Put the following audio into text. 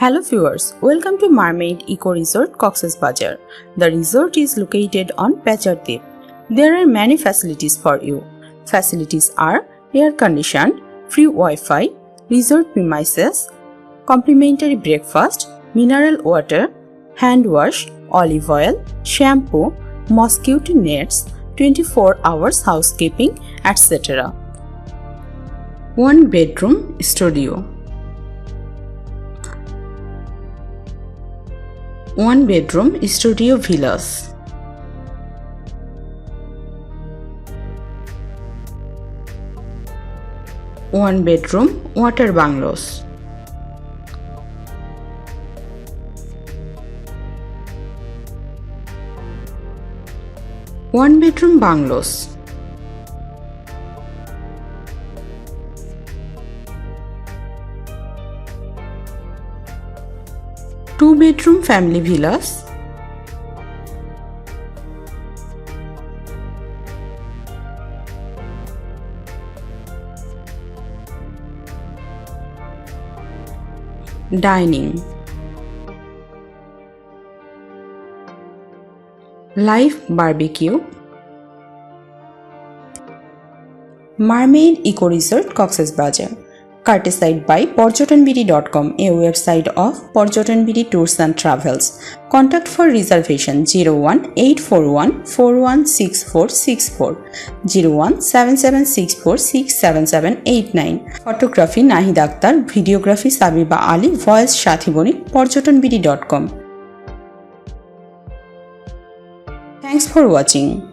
Hello viewers, welcome to Mermaid Eco Resort Cox's Bazar. The resort is located on Pachar Deep. There are many facilities for you. Facilities are air conditioned, free Wi-Fi, resort premises, complimentary breakfast, mineral water, hand wash, olive oil, shampoo, mosquito nets, 24 hours housekeeping, etc. One bedroom studio. One bedroom studio villas. One bedroom water bungalows. One bedroom bungalows. Two bedroom family villas. Dining. Live barbecue. Mermaid Eco Resort Cox's Bazar. Courtesied by porjotanbd.com, a website of Porjotanbd Tours and Travels. Contact for reservation 01841 416464 01776467789. Photography Nahid Akhtar, videography Sabiba Ali, voice Shathi Bonik, porjotanbd.com. Thanks for watching.